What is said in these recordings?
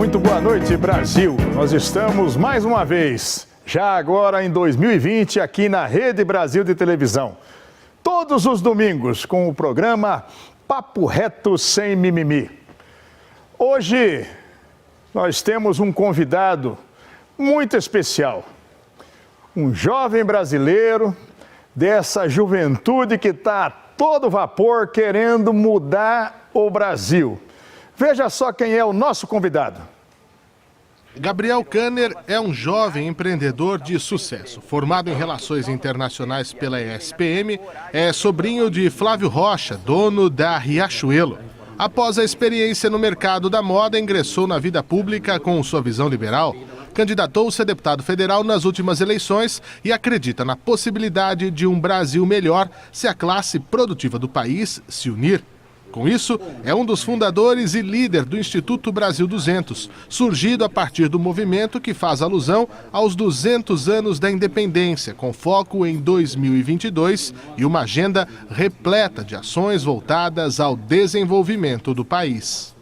Muito boa noite, Brasil. Nós estamos mais uma vez, já agora em 2020, aqui na Rede Brasil de Televisão. Todos os domingos com o programa Papo Reto Sem Mimimi. Hoje nós temos um convidado muito especial. Um jovem brasileiro dessa juventude que está a todo vapor querendo mudar o Brasil. Veja só quem é o nosso convidado. Gabriel Kanner é um jovem empreendedor de sucesso. Formado em Relações Internacionais pela ESPM, é sobrinho de Flávio Rocha, dono da Riachuelo. Após a experiência no mercado da moda, ingressou na vida pública com sua visão liberal. Candidatou-se a deputado federal nas últimas eleições e acredita na possibilidade de um Brasil melhor se a classe produtiva do país se unir. Com isso, é um dos fundadores e líder do Instituto Brasil 200, surgido a partir do movimento que faz alusão aos 200 anos da independência, com foco em 2022 e uma agenda repleta de ações voltadas ao desenvolvimento do país.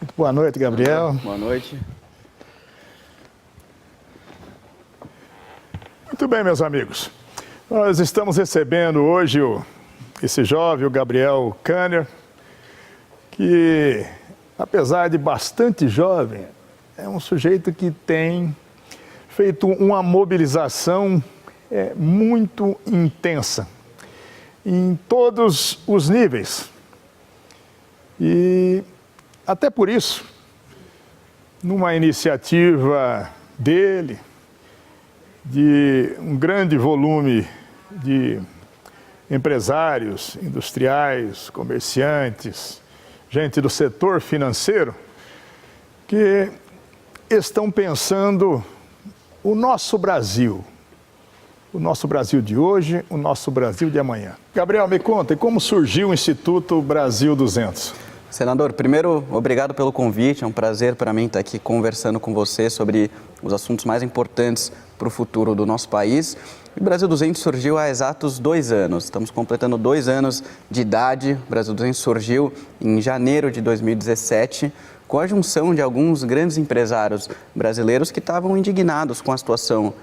Muito boa noite, Gabriel. Boa noite. Muito bem, meus amigos. Nós estamos recebendo hoje esse jovem, o Gabriel Kanner, que, apesar de bastante jovem, é um sujeito que tem feito uma mobilização muito intensa, em todos os níveis. E, até por isso, numa iniciativa dele, de um grande volume de empresários, industriais, comerciantes, gente do setor financeiro, que estão pensando o nosso Brasil de hoje, o nosso Brasil de amanhã. Gabriel, me conta, como surgiu o Instituto Brasil 200? Senador, primeiro, obrigado pelo convite. É um prazer para mim estar aqui conversando com você sobre os assuntos mais importantes para o futuro do nosso país. O Brasil 200 surgiu há exatos 2 anos. Estamos completando 2 anos de idade. O Brasil 200 surgiu em janeiro de 2017, com a junção de alguns grandes empresários brasileiros que estavam indignados com a situação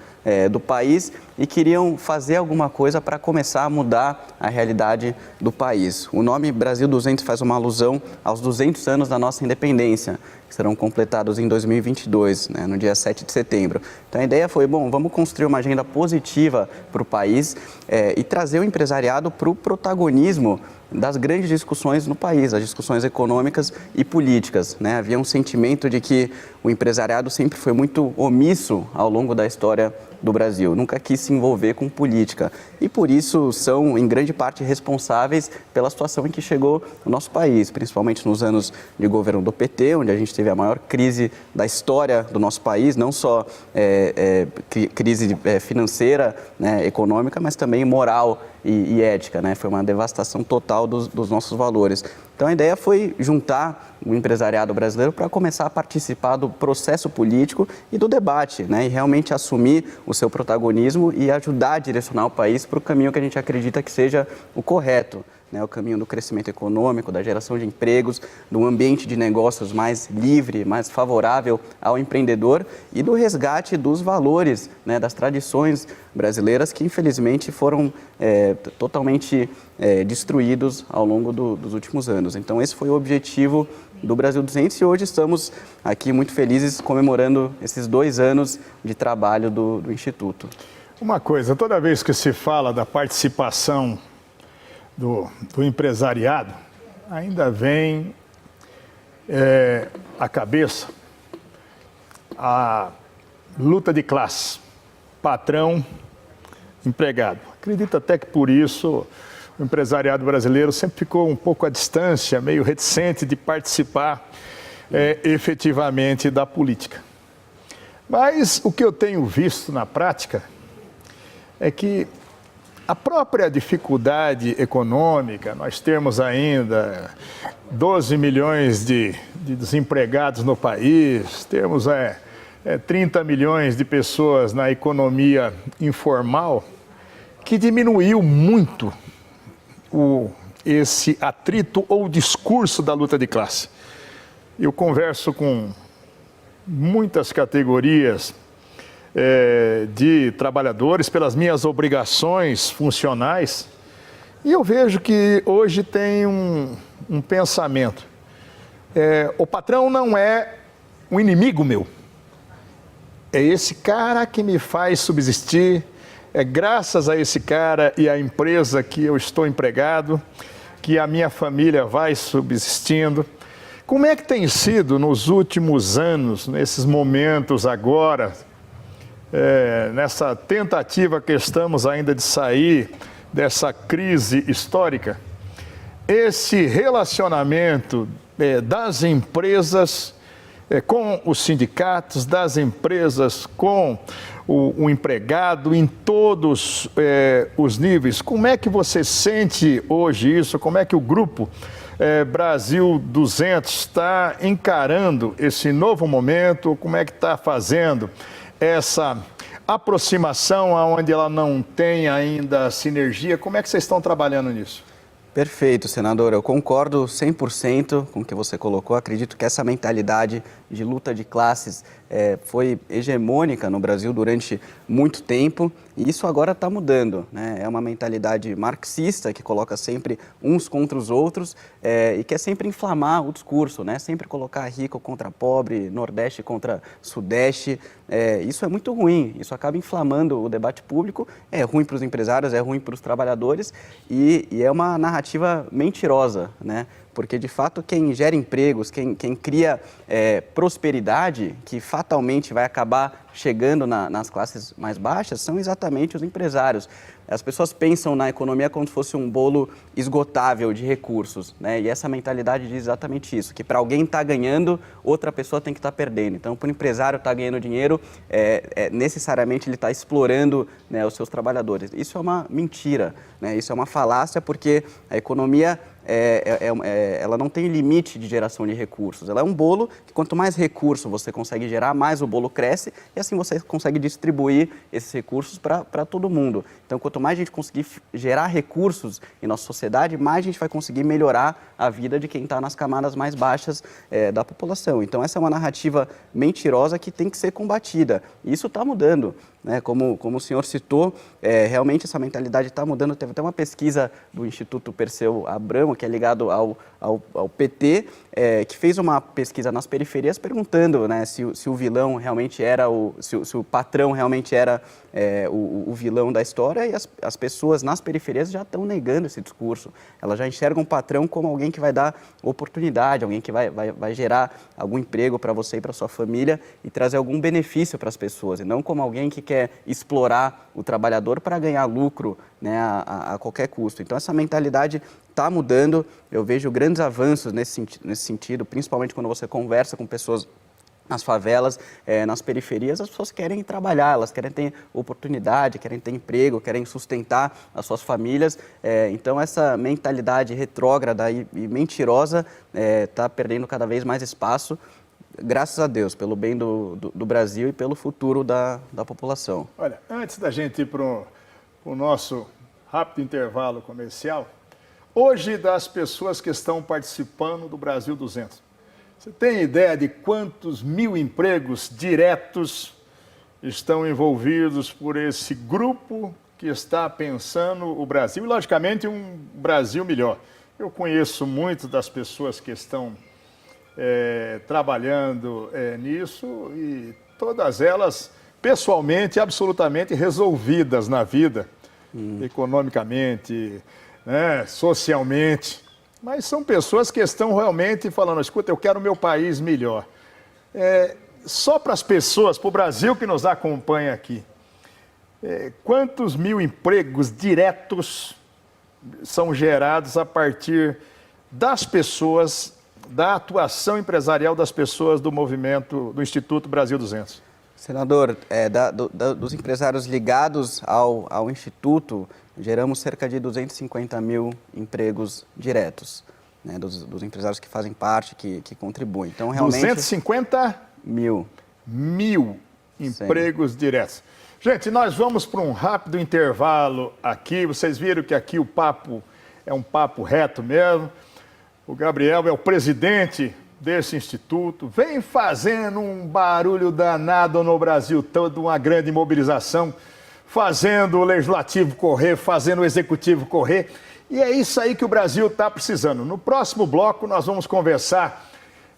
do país e queriam fazer alguma coisa para começar a mudar a realidade do país. O nome Brasil 200 faz uma alusão aos 200 anos da nossa independência, que serão completados em 2022, no dia 7 de setembro. Então a ideia foi, vamos construir uma agenda positiva para o país e trazer o empresariado para o protagonismo das grandes discussões no país, as discussões econômicas e políticas. Havia um sentimento de que o empresariado sempre foi muito omisso ao longo da história do Brasil, nunca quis se envolver com política e por isso são em grande parte responsáveis pela situação em que chegou o nosso país, principalmente nos anos de governo do PT, onde a gente teve a maior crise da história do nosso país, não só crise financeira, econômica, mas também moral e ética, Foi uma devastação total dos nossos valores. Então a ideia foi juntar o empresariado brasileiro para começar a participar do processo político e do debate, e realmente assumir o seu protagonismo e ajudar a direcionar o país para o caminho que a gente acredita que seja o correto. O caminho do crescimento econômico, da geração de empregos, do ambiente de negócios mais livre, mais favorável ao empreendedor e do resgate dos valores, das tradições brasileiras que infelizmente foram totalmente destruídos ao longo dos últimos anos. Então esse foi o objetivo do Brasil 200 e hoje estamos aqui muito felizes comemorando esses 2 anos de trabalho do Instituto. Uma coisa, toda vez que se fala da participação do empresariado, ainda vem à cabeça a luta de classe, patrão, empregado. Acredito até que por isso o empresariado brasileiro sempre ficou um pouco à distância, meio reticente de participar efetivamente da política. Mas o que eu tenho visto na prática é que a própria dificuldade econômica, nós temos ainda 12 milhões de desempregados no país, temos 30 milhões de pessoas na economia informal, que diminuiu muito esse atrito ou discurso da luta de classe. Eu converso com muitas categorias de trabalhadores pelas minhas obrigações funcionais e eu vejo que hoje tem um pensamento. O patrão não é um inimigo meu. É esse cara que me faz subsistir, é graças a esse cara e à empresa que eu estou empregado, que a minha família vai subsistindo. Como é que tem sido nos últimos anos, nesses momentos agora, nessa tentativa que estamos ainda de sair dessa crise histórica, esse relacionamento das empresas com os sindicatos, das empresas com o empregado em todos os níveis. Como é que você sente hoje isso? Como é que o grupo Brasil 200 está encarando esse novo momento? Como é que está fazendo essa aproximação onde ela não tem ainda sinergia? Como é que vocês estão trabalhando nisso? Perfeito, senador. Eu concordo 100% com o que você colocou. Acredito que essa mentalidade de luta de classes foi hegemônica no Brasil durante muito tempo e isso agora está mudando, né? É uma mentalidade marxista que coloca sempre uns contra os outros e quer sempre inflamar o discurso, né? Sempre colocar rico contra pobre, Nordeste contra Sudeste. Isso é muito ruim, isso acaba inflamando o debate público, é ruim para os empresários, é ruim para os trabalhadores e é uma narrativa mentirosa, né? Porque, de fato, quem gera empregos, quem cria prosperidade, que fatalmente vai acabar chegando nas classes mais baixas, são exatamente os empresários. As pessoas pensam na economia como se fosse um bolo esgotável de recursos, né? E essa mentalidade diz exatamente isso, que para alguém estar ganhando, outra pessoa tem que estar perdendo. Então, para o empresário estar ganhando dinheiro, necessariamente ele está explorando, né, os seus trabalhadores. Isso é uma mentira, né? Isso é uma falácia, porque a economia ela não tem limite de geração de recursos. Ela é um bolo que quanto mais recurso você consegue gerar, mais o bolo cresce e assim você consegue distribuir esses recursos para todo mundo. Então, quanto mais a gente conseguir gerar recursos em nossa sociedade, mais a gente vai conseguir melhorar a vida de quem está nas camadas mais baixas da população. Então, essa é uma narrativa mentirosa que tem que ser combatida. E isso está mudando, né? Como o senhor citou, realmente essa mentalidade está mudando. Teve até uma pesquisa do Instituto Perseu Abramo, que é ligado ao PT, que fez uma pesquisa nas periferias perguntando, né, se o vilão realmente era se o patrão realmente era o vilão da história, e as pessoas nas periferias já estão negando esse discurso. Elas já enxergam o patrão como alguém que vai dar oportunidade, alguém que vai gerar algum emprego para você e para sua família e trazer algum benefício para as pessoas, e não como alguém que quer explorar o trabalhador para ganhar lucro, né, a qualquer custo. Então, essa mentalidade está mudando. Eu vejo grandes avanços nesse sentido, principalmente quando você conversa com pessoas nas favelas, nas periferias. As pessoas querem trabalhar, elas querem ter oportunidade, querem ter emprego, querem sustentar as suas famílias. Então, essa mentalidade retrógrada e mentirosa está perdendo cada vez mais espaço, graças a Deus, pelo bem do Brasil e pelo futuro da população. Olha, antes da gente ir para o nosso rápido intervalo comercial, hoje, das pessoas que estão participando do Brasil 200, você tem ideia de quantos mil empregos diretos estão envolvidos por esse grupo que está pensando o Brasil e, logicamente, um Brasil melhor? Eu conheço muito das pessoas que estão trabalhando nisso e todas elas, pessoalmente, absolutamente resolvidas na vida, economicamente, né, socialmente. Mas são pessoas que estão realmente falando, escuta, eu quero o meu país melhor. Só para as pessoas, para o Brasil que nos acompanha aqui, quantos mil empregos diretos são gerados a partir das pessoas, da atuação empresarial das pessoas do movimento do Instituto Brasil 200? Senador, dos empresários ligados ao Instituto, geramos cerca de 250 mil empregos diretos, né, dos empresários que fazem parte, que contribuem. Então, realmente, 250 mil empregos diretos. Gente, nós vamos para um rápido intervalo aqui. Vocês viram que aqui o papo é um papo reto mesmo. O Gabriel é o presidente desse instituto, vem fazendo um barulho danado no Brasil todo, uma grande mobilização, fazendo o legislativo correr, fazendo o executivo correr. E é isso aí que o Brasil está precisando. No próximo bloco nós vamos conversar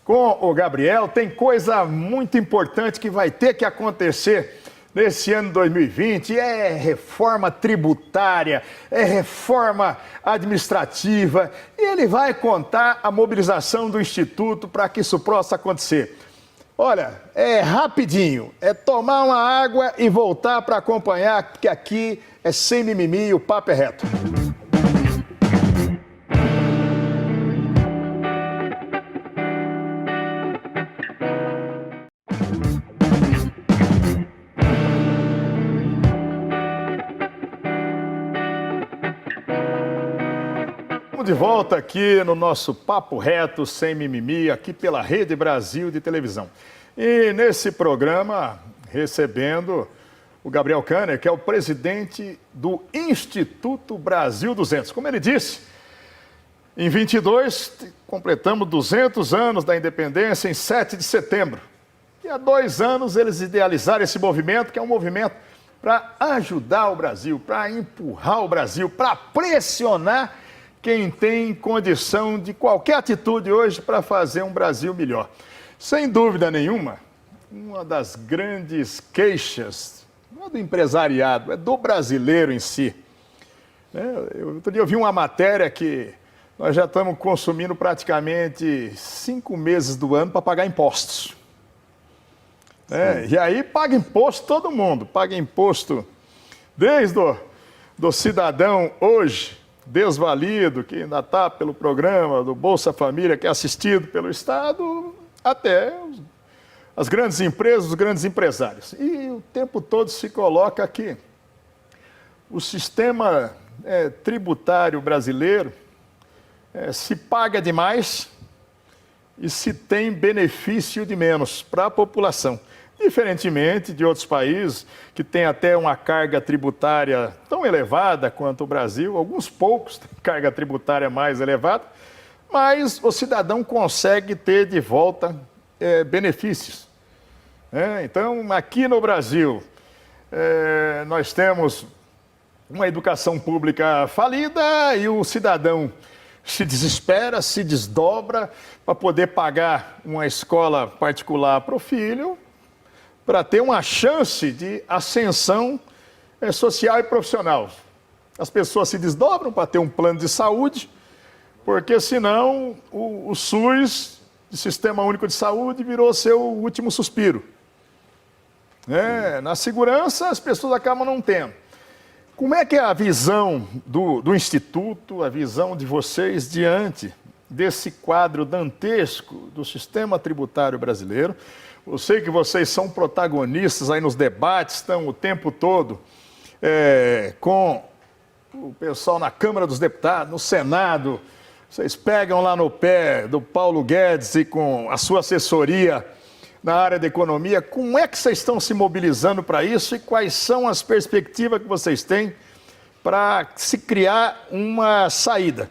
com o Gabriel. Tem coisa muito importante que vai ter que acontecer nesse ano 2020, é reforma tributária, é reforma administrativa, e ele vai contar a mobilização do Instituto para que isso possa acontecer. Olha, é rapidinho, é tomar uma água e voltar para acompanhar, porque aqui é sem mimimi e o papo é reto. De volta aqui no nosso Papo Reto, sem mimimi, aqui pela Rede Brasil de televisão. E nesse programa, recebendo o Gabriel Kanner, que é o presidente do Instituto Brasil 200. Como ele disse, em 22, completamos 200 anos da independência em 7 de setembro. E há 2 anos eles idealizaram esse movimento, que é um movimento para ajudar o Brasil, para empurrar o Brasil, para pressionar quem tem condição de qualquer atitude hoje para fazer um Brasil melhor. Sem dúvida nenhuma, uma das grandes queixas, não é do empresariado, é do brasileiro em si. Outro dia eu vi uma matéria que nós já estamos consumindo praticamente 5 meses do ano para pagar impostos. E aí paga imposto todo mundo, paga imposto desde do cidadão hoje, desvalido, que ainda está pelo programa do Bolsa Família, que é assistido pelo Estado, até as grandes empresas, os grandes empresários. E o tempo todo se coloca aqui. O sistema tributário brasileiro se paga demais e se tem benefício de menos para a população. Diferentemente de outros países que têm até uma carga tributária tão elevada quanto o Brasil, alguns poucos têm carga tributária mais elevada, mas o cidadão consegue ter de volta benefícios. Então, aqui no Brasil, nós temos uma educação pública falida e o cidadão se desespera, se desdobra para poder pagar uma escola particular para o filho, para ter uma chance de ascensão social e profissional. As pessoas se desdobram para ter um plano de saúde, porque senão o SUS, o Sistema Único de Saúde, virou seu último suspiro. Na segurança, as pessoas acabam não tendo. Como é que é a visão do Instituto, a visão de vocês diante desse quadro dantesco do sistema tributário brasileiro? Eu sei que vocês são protagonistas aí nos debates, estão o tempo todo com o pessoal na Câmara dos Deputados, no Senado. Vocês pegam lá no pé do Paulo Guedes e com a sua assessoria na área da economia. Como é que vocês estão se mobilizando para isso e quais são as perspectivas que vocês têm para se criar uma saída?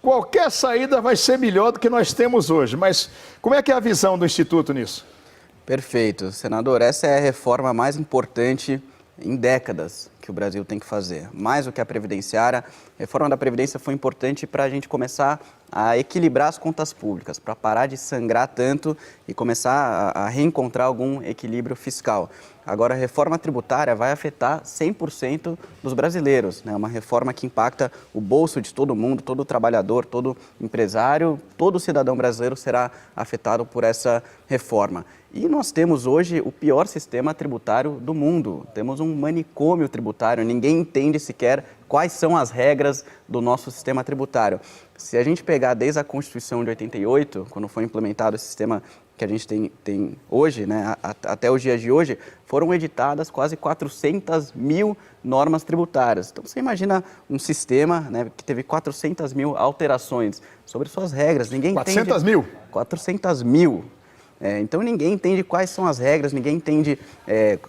Qualquer saída vai ser melhor do que nós temos hoje, mas como é que é a visão do Instituto nisso? Perfeito. Senador, essa é a reforma mais importante em décadas que o Brasil tem que fazer. Mais do que a previdenciária, a reforma da Previdência foi importante para a gente começar a equilibrar as contas públicas, para parar de sangrar tanto e começar a reencontrar algum equilíbrio fiscal. Agora, a reforma tributária vai afetar 100% dos brasileiros, né? Uma reforma que impacta o bolso de todo mundo, todo trabalhador, todo empresário, todo cidadão brasileiro será afetado por essa reforma. E nós temos hoje o pior sistema tributário do mundo. Temos um manicômio tributário, ninguém entende sequer quais são as regras do nosso sistema tributário. Se a gente pegar desde a Constituição de 88, quando foi implementado esse sistema que a gente tem hoje, né, até os dias de hoje, foram editadas quase 400 mil normas tributárias. Então, você imagina um sistema, né, que teve 400 mil alterações sobre suas regras. Ninguém 400 entende. mil? 400 mil. Então ninguém entende quais são as regras, ninguém entende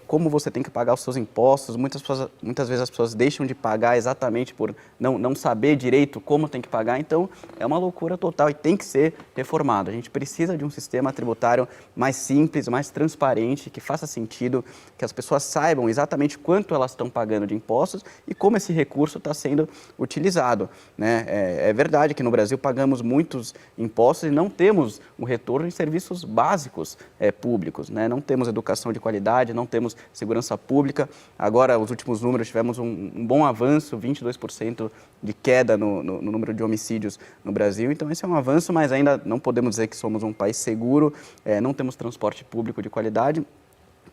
como você tem que pagar os seus impostos. Muitas vezes as pessoas deixam de pagar exatamente por não saber direito como tem que pagar. Então é uma loucura total e tem que ser reformado. A gente precisa de um sistema tributário mais simples, mais transparente, que faça sentido, que as pessoas saibam exatamente quanto elas estão pagando de impostos e como esse recurso está sendo utilizado, né? É verdade que no Brasil pagamos muitos impostos e não temos um retorno em serviços básicos públicos, né? Não temos educação de qualidade, não temos segurança pública. Agora, os últimos números, tivemos um bom avanço, 22% de queda no número de homicídios no Brasil. Então, esse é um avanço, mas ainda não podemos dizer que somos um país seguro, não temos transporte público de qualidade.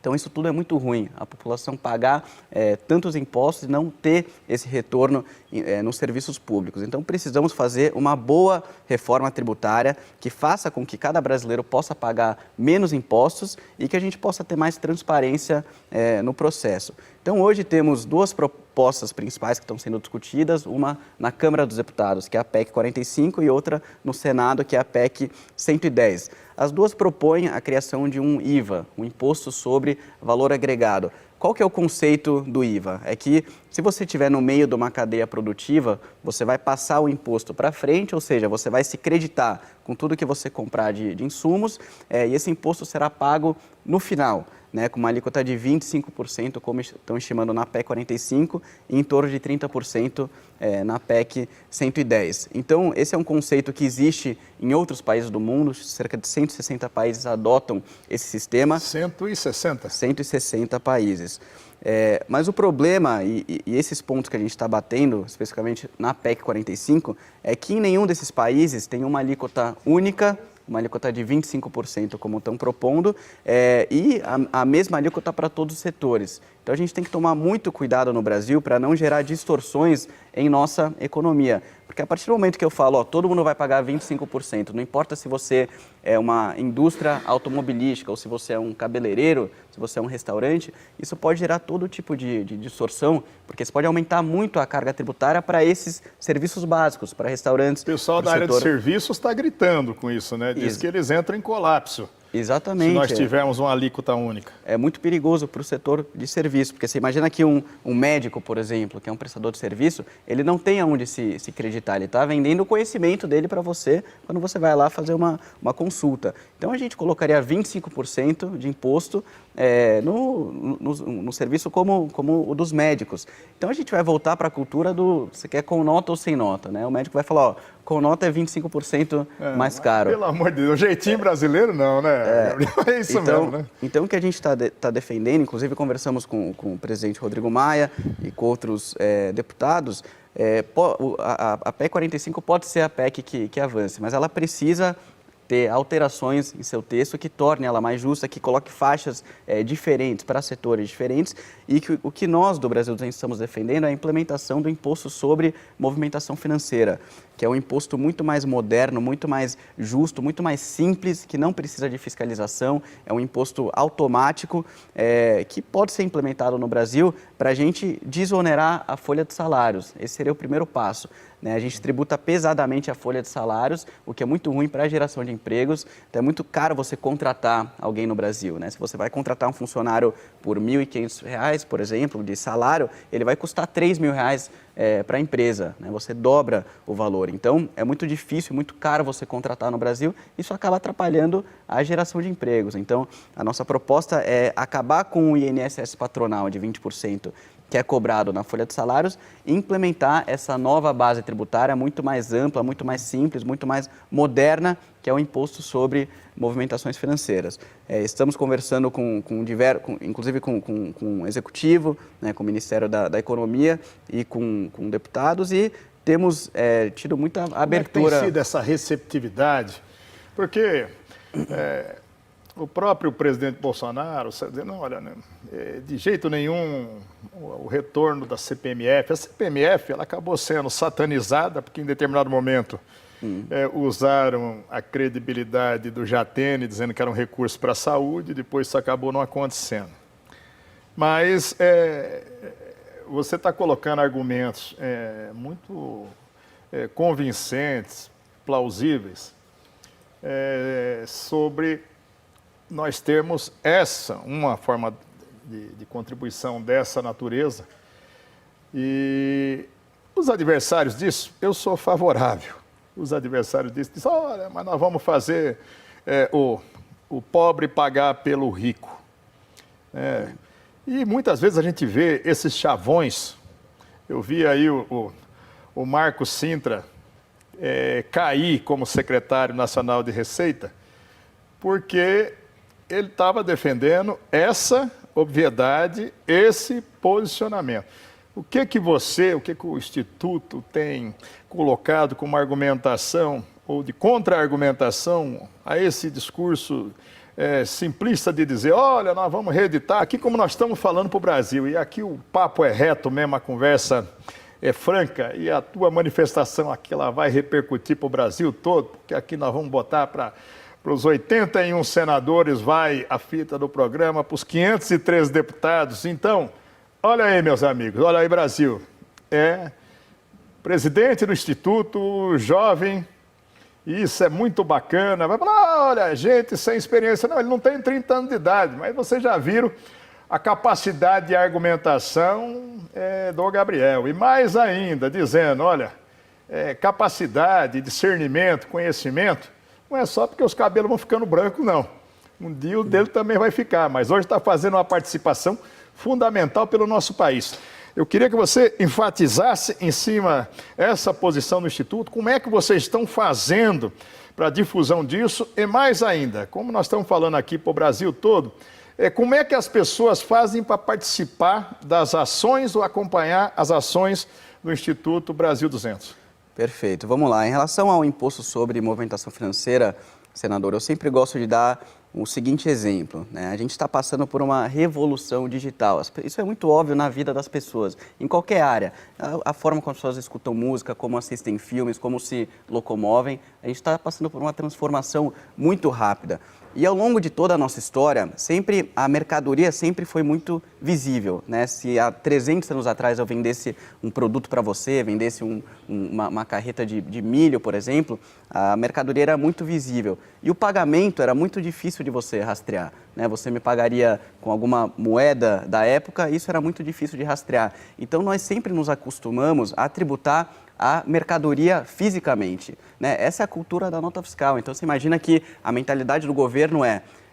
Então, isso tudo é muito ruim, a população pagar tantos impostos e não ter esse retorno nos serviços públicos. Então, precisamos fazer uma boa reforma tributária que faça com que cada brasileiro possa pagar menos impostos e que a gente possa ter mais transparência no processo. Então, hoje temos duas propostas principais que estão sendo discutidas, uma na Câmara dos Deputados, que é a PEC 45, e outra no Senado, que é a PEC 110. As duas propõem a criação de um IVA, um Imposto sobre Valor Agregado. Qual que é o conceito do IVA? É que se você estiver no meio de uma cadeia produtiva, você vai passar o imposto para frente, ou seja, você vai se creditar com tudo que você comprar de insumos, e esse imposto será pago no final, né, com uma alíquota de 25%, como estão estimando na PEC 45, e em torno de 30% na PEC 110. Então, esse é um conceito que existe em outros países do mundo, cerca de 160 países adotam esse sistema. 160? 160 países. Mas o problema, e esses pontos que a gente está batendo, especificamente na PEC 45, é que em nenhum desses países tem uma alíquota única, uma alíquota de 25%, como estão propondo, e a mesma alíquota para todos os setores. Então, a gente tem que tomar muito cuidado no Brasil para não gerar distorções em nossa economia. Porque a partir do momento que eu falo, todo mundo vai pagar 25%, não importa se você é uma indústria automobilística ou se você é um cabeleireiro, se você é um restaurante, isso pode gerar todo tipo de distorção, porque isso pode aumentar muito a carga tributária para esses serviços básicos, para restaurantes. O pessoal da área de serviços está gritando com isso, né? Diz que eles entram em colapso. Exatamente. Se nós tivermos uma alíquota única. É muito perigoso para o setor de serviço, porque você imagina que um médico, por exemplo, que é um prestador de serviço, ele não tem aonde se creditar, ele está vendendo o conhecimento dele para você quando você vai lá fazer uma consulta. Então, a gente colocaria 25% de imposto no serviço como o dos médicos. Então, a gente vai voltar para a cultura você quer com nota ou sem nota, né? O médico vai falar, com nota é 25% mais caro. Pelo amor de Deus, jeitinho brasileiro não, né? É isso então, mesmo, né? Então, o que a gente está defendendo, inclusive conversamos com o presidente Rodrigo Maia e com outros deputados, a PEC 45 pode ser a PEC que avance, mas ela precisa ter alterações em seu texto que torne ela mais justa, que coloque faixas diferentes para setores diferentes e que o que nós do Brasil estamos defendendo é a implementação do imposto sobre movimentação financeira, que é um imposto muito mais moderno, muito mais justo, muito mais simples, que não precisa de fiscalização, é um imposto automático que pode ser implementado no Brasil para a gente desonerar a folha de salários. Esse seria o primeiro passo. A gente tributa pesadamente a folha de salários, o que é muito ruim para a geração de empregos. Então, é muito caro você contratar alguém no Brasil, né? Se você vai contratar um funcionário por R$ 1.500, por exemplo, de salário, ele vai custar R$ 3.000 para a empresa, né? Você dobra o valor. Então, é muito difícil, muito caro você contratar no Brasil. Isso acaba atrapalhando a geração de empregos. Então, a nossa proposta é acabar com o INSS patronal de 20%, que é cobrado na folha de salários, e implementar essa nova base tributária muito mais ampla, muito mais simples, muito mais moderna, que é o imposto sobre movimentações financeiras. Estamos conversando inclusive com o Executivo, né, com o Ministério da Economia e com deputados, e temos tido muita abertura. Como é que tem sido essa receptividade? Porque o próprio presidente Bolsonaro está dizendo, olha, né, de jeito nenhum o retorno da CPMF. A CPMF ela acabou sendo satanizada porque em determinado momento usaram a credibilidade do Jatene, dizendo que era um recurso para a saúde, e depois isso acabou não acontecendo. Mas você está colocando argumentos muito convincentes, plausíveis, sobre nós termos uma forma de contribuição dessa natureza. E os adversários disso, eu sou favorável. Os adversários disso dizem, olha, mas nós vamos fazer o pobre pagar pelo rico. E muitas vezes a gente vê esses chavões. Eu vi aí o Marco Sintra cair como secretário nacional de Receita, porque ele estava defendendo essa obviedade, esse posicionamento. O que o Instituto tem colocado como argumentação ou de contra-argumentação a esse discurso simplista de dizer, olha, nós vamos reeditar aqui como nós estamos falando para o Brasil, e aqui o papo é reto mesmo, a conversa é franca, e a tua manifestação aqui ela vai repercutir para o Brasil todo, porque aqui nós vamos botar para os 81 senadores, vai a fita do programa, para os 503 deputados. Então, olha aí, meus amigos, olha aí, Brasil. Presidente do Instituto, jovem, isso é muito bacana. Vai falar, olha, gente sem experiência. Não, ele não tem 30 anos de idade, mas vocês já viram a capacidade de argumentação do Gabriel. E mais ainda, dizendo, olha, capacidade, discernimento, conhecimento, não é só porque os cabelos vão ficando brancos, não. Um dia o dele também vai ficar, mas hoje está fazendo uma participação fundamental pelo nosso país. Eu queria que você enfatizasse em cima essa posição do Instituto, como é que vocês estão fazendo para a difusão disso, e mais ainda, como nós estamos falando aqui para o Brasil todo, como é que as pessoas fazem para participar das ações ou acompanhar as ações do Instituto Brasil 200? Perfeito. Vamos lá. Em relação ao imposto sobre movimentação financeira, senador, eu sempre gosto de dar o seguinte exemplo, né? A gente está passando por uma revolução digital. Isso é muito óbvio na vida das pessoas, em qualquer área. A forma como as pessoas escutam música, como assistem filmes, como se locomovem, a gente está passando por uma transformação muito rápida. E ao longo de toda a nossa história, a mercadoria sempre foi muito visível, né? Se há 300 anos atrás eu vendesse um produto para você, vendesse uma carreta de milho, por exemplo, a mercadoria era muito visível. E o pagamento era muito difícil de você rastrear, né? Você me pagaria com alguma moeda da época, isso era muito difícil de rastrear. Então nós sempre nos acostumamos a tributar a mercadoria fisicamente, né? Essa é a cultura da nota fiscal. Então você imagina que a mentalidade do governo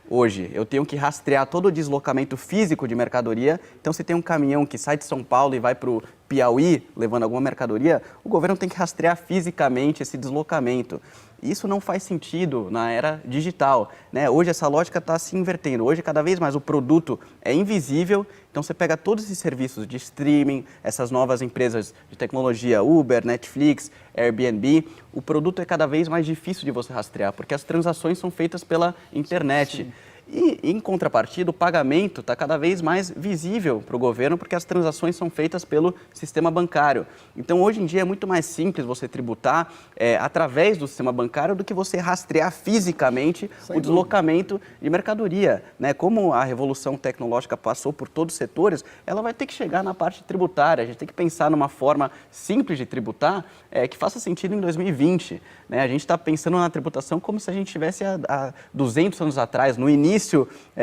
hoje, eu tenho que rastrear todo o deslocamento físico de mercadoria. Então, se tem um caminhão que sai de São Paulo e vai para o Piauí levando alguma mercadoria, o governo tem que rastrear fisicamente esse deslocamento. Isso não faz sentido na era digital, né? Hoje essa lógica está se invertendo. Hoje, cada vez mais, o produto é invisível. Então, você pega todos esses serviços de streaming, essas novas empresas de tecnologia, Uber, Netflix, Airbnb, o produto é cada vez mais difícil de você rastrear, porque as transações são feitas pela internet. Sim. E, em contrapartida, o pagamento está cada vez mais visível para o governo, porque as transações são feitas pelo sistema bancário. Então, hoje em dia, é muito mais simples você tributar através do sistema bancário do que você rastrear fisicamente o deslocamento de mercadoria, né? Como a revolução tecnológica passou por todos os setores, ela vai ter que chegar na parte tributária. A gente tem que pensar numa forma simples de tributar que faça sentido em 2020. Né? A gente está pensando na tributação como se a gente estivesse há 200 anos atrás, no início,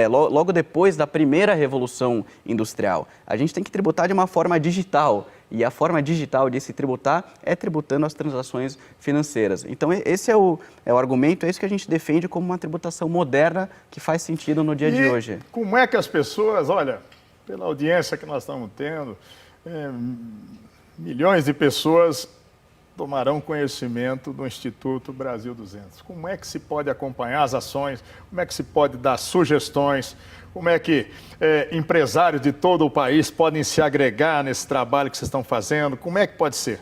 logo depois da primeira revolução industrial. A gente tem que tributar de uma forma digital, e a forma digital de se tributar é tributando as transações financeiras. Então, esse é o argumento, é isso que a gente defende como uma tributação moderna que faz sentido no dia de hoje. Como é que as pessoas, olha, pela audiência que nós estamos tendo, milhões de pessoas tomarão conhecimento do Instituto Brasil 200. Como é que se pode acompanhar as ações? Como é que se pode dar sugestões? Como é que empresários de todo o país podem se agregar nesse trabalho que vocês estão fazendo? Como é que pode ser?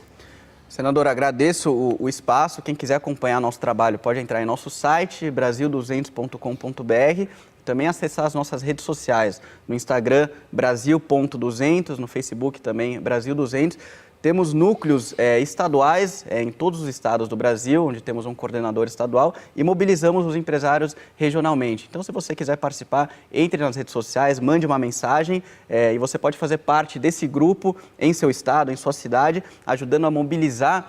Senador, agradeço o espaço. Quem quiser acompanhar nosso trabalho pode entrar em nosso site, brasil200.com.br. Também acessar as nossas redes sociais, no Instagram, Brasil.200, no Facebook também, Brasil200. Temos núcleos estaduais em todos os estados do Brasil, onde temos um coordenador estadual e mobilizamos os empresários regionalmente. Então, se você quiser participar, entre nas redes sociais, mande uma mensagem e você pode fazer parte desse grupo em seu estado, em sua cidade, ajudando a mobilizar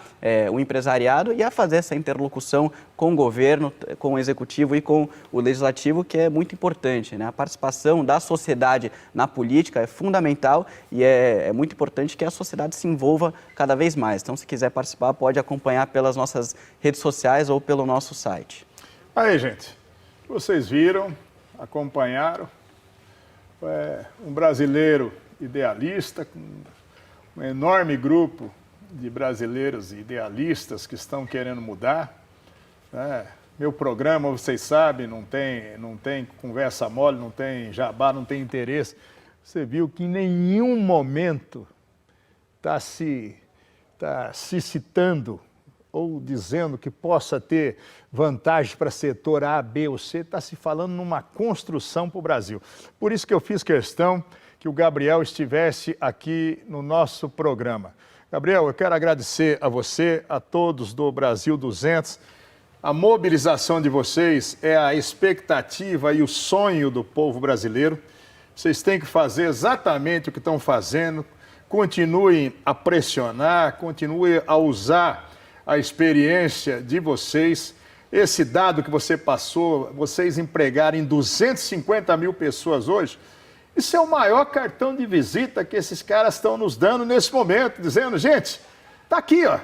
o empresariado e a fazer essa interlocução com o governo, com o executivo e com o legislativo, que é muito importante, né? A participação da sociedade na política é fundamental e é muito importante que a sociedade se envolva cada vez mais. Então, se quiser participar, pode acompanhar pelas nossas redes sociais ou pelo nosso site. Aí, gente, vocês viram, acompanharam, um brasileiro idealista, com um enorme grupo de brasileiros idealistas que estão querendo mudar. Meu programa, vocês sabem, não tem conversa mole, não tem jabá, não tem interesse. Você viu que em nenhum momento está se citando ou dizendo que possa ter vantagem para setor A, B ou C, está se falando numa construção para o Brasil. Por isso que eu fiz questão que o Gabriel estivesse aqui no nosso programa. Gabriel, eu quero agradecer a você, a todos do Brasil 200. A mobilização de vocês é a expectativa e o sonho do povo brasileiro. Vocês têm que fazer exatamente o que estão fazendo. Continuem a pressionar, continuem a usar a experiência de vocês. Esse dado que você passou, vocês empregarem 250 mil pessoas hoje, isso é o maior cartão de visita que esses caras estão nos dando nesse momento, dizendo, gente, tá aqui, ó.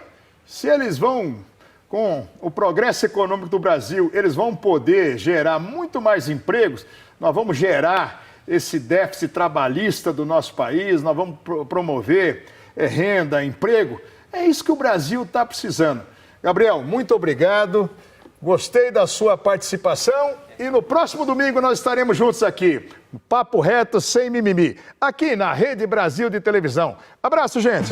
Se eles vão, com o progresso econômico do Brasil, eles vão poder gerar muito mais empregos, nós vamos gerar esse déficit trabalhista do nosso país, nós vamos promover renda, emprego. É isso que o Brasil está precisando. Gabriel, muito obrigado. Gostei da sua participação e no próximo domingo nós estaremos juntos aqui. Papo reto, sem mimimi. Aqui na Rede Brasil de Televisão. Abraço, gente.